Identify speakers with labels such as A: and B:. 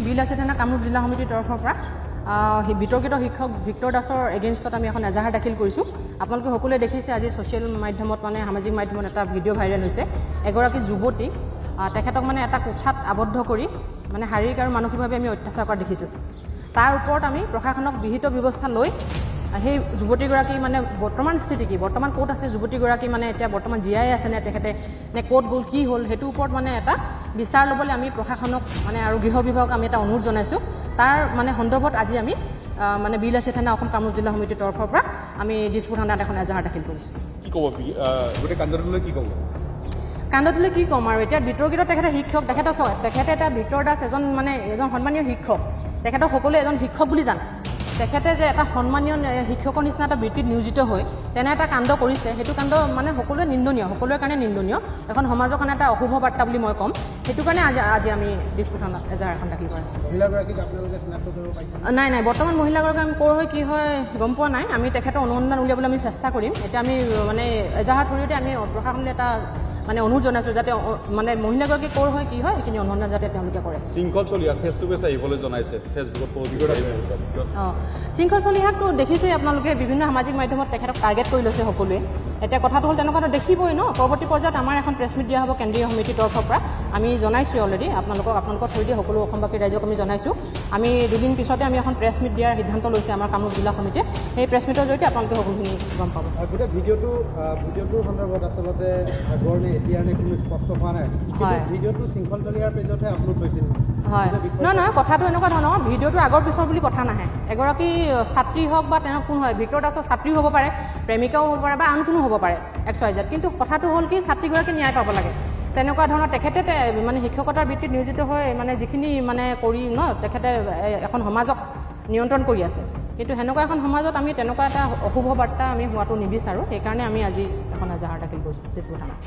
A: বিলাসী থানা কামৰূপ জিলা সমিতিৰ তৰফৰ পৰা বিতৰ্কিত শিক্ষক ভিক্টৰ দাসৰ এগেইনষ্টত আমি এখন এজাহাৰ দাখিল কৰিছোঁ। আপোনালোকে সকলোৱে দেখিছে আজি ছ'চিয়েল মাধ্যমত মানে সামাজিক মাধ্যমত এটা ভিডিঅ' ভাইৰেল হৈছে। এগৰাকী যুৱতী তেখেতক মানে এটা কোঠাত আবদ্ধ কৰি মানে শাৰীৰিক আৰু মানসিকভাৱে আমি অত্যাচাৰ কৰা দেখিছোঁ। তাৰ ওপৰত আমি প্ৰশাসনক বিহিত ব্যৱস্থা লৈ সেই যুৱতীগৰাকী মানে বৰ্তমান স্থিতি কি, বৰ্তমান ক'ত আছে যুৱতীগৰাকী, মানে এতিয়া বৰ্তমান জীয়াই আছে নে তেখেতে নে ক'ত গ'ল, কি হ'ল, সেইটোৰ ওপৰত মানে এটা বিচাৰ ল'বলৈ আমি প্ৰশাসনক মানে আৰু গৃহ বিভাগক আমি এটা অনুৰোধ জনাইছোঁ। তাৰ মানে সন্দৰ্ভত আজি আমি মানে বিলাসী থানা অসম কামৰূপ জিলা সমিতিৰ তৰফৰ পৰা আমি দিছপুৰ থানাত এখন এজাহাৰ দাখিল কৰিছোঁ।
B: কি ক'ব গোটেই কাণ্ডটোলৈ কি ক'ব?
A: কাণ্ডটোলৈ কি ক'ম আৰু এতিয়া বিতৰ্কিত তেখেতে শিক্ষক, তেখেতে এটা ভিক্টৰ দাস এজন সন্মানীয় শিক্ষক, তেখেতক সকলোৱে এজন শিক্ষক বুলি জানে। তেখেতে যে এটা সন্মানীয় শিক্ষকৰ নিচিনা এটা বৃত্তিত নিয়োজিত হৈ তেনে এটা কাণ্ড কৰিছে, সেইটো কাণ্ড মানে সকলোৱে নিন্দনীয়, সকলোৰে কাৰণে নিন্দনীয়, এখন সমাজৰ কাৰণে এটা অশুভ বাৰ্তা বুলি মই ক'ম। সেইটো কাৰণে আজি আমি দিছপুৰ থানাত এজাহাৰ এখন দাখিল কৰাইছোঁ।
B: মহিলাগৰাকীক আপোনালোকে চিনাক্ত কৰিব পাৰিছে?
A: নাই, বৰ্তমান মহিলাগৰাকী আমি ক'ৰ হয় কি হয় গম পোৱা নাই। আমি তেখেতৰ অনুসন্ধান উলিয়াবলৈ আমি চেষ্টা কৰিম। এতিয়া আমি মানে এজাহাৰ জৰিয়তে আমি প্ৰশাসনলৈ এটা মানে অনুৰোধ জনাইছোঁ যাতে মানে মহিলাগৰাকী ক'ৰ হয় কি হয় সেইখিনি অনুসন্ধান যাতে তেওঁলোকে কৰে।
B: শৃংখল চলিহাক ফেচ টু ফেচ আহিবলৈ জনাইছে ফেচবুকত।
A: শৃংখল চলিহাকটো দেখিছে আপোনালোকে, বিভিন্ন সামাজিক মাধ্যমত তেখেতক টাৰ্গেট কৰি লৈছে সকলোৱে। এতিয়া কথাটো হ'ল তেনেকুৱাটো দেখিবই ন। পৰৱৰ্তী পৰ্যায়ত আমাৰ এখন প্ৰেছ মিট দিয়া হ'ব কেন্দ্ৰীয় সমিতিৰ তৰফৰ পৰা। আমি জনাইছোঁ অলৰেডি আপোনালোকৰ থৈ দি সকলো অসমবাসী ৰাইজক আমি জনাইছোঁ। আমি দুদিন পিছতে আমি এখন প্ৰেছ মিট দিয়াৰ সিদ্ধান্ত লৈছে আমাৰ কামৰূপ জিলা সমিতিয়ে। সেই প্ৰেছ মিটৰ জৰিয়তে আপোনালোকে সকলোখিনি গম পাব।
C: গোটেই ভিডিঅ'টোৰ সন্দৰ্ভত আচলতে আগৰ নে এতিয়াৰ নে কোনো স্পষ্ট হোৱা নাই।
A: হয়,
C: ভিডিঅ'টো শৃংখল চলিহাৰ পেজতহে আপলোড হৈছিল।
A: হয়, নহয় কথাটো এনেকুৱা ধৰণৰ, ভিডিঅ'টো আগৰ পিছৰ বুলি কথা নাহে। এগৰাকী ছাত্ৰী হওক বা তেওঁ কোন হয়, ভিক্টৰ দাসৰ ছাত্ৰীও হ'ব পাৰে, প্ৰেমিকাও হ'ব পাৰে বা আন কোনো হ'ব পাৰে XYZ। কিন্তু কথাটো হ'ল কি ছাত্ৰীগৰাকী ন্যায় পাব লাগে। তেনেকুৱা ধৰণৰ তেখেতে মানে শিক্ষকতাৰ বৃত্তিত নিয়োজিত হৈ মানে যিখিনি মানে কৰি ন, তেখেতে এখন সমাজক নিয়ন্ত্ৰণ কৰি আছে। কিন্তু সেনেকুৱা এখন সমাজত আমি তেনেকুৱা এটা অশুভ বাৰ্তা আমি হোৱাটো নিবিচাৰোঁ। সেইকাৰণে আমি আজি এখন এজাহাৰ দাখিল কৰিছোঁ দিছপুৰ থানাত।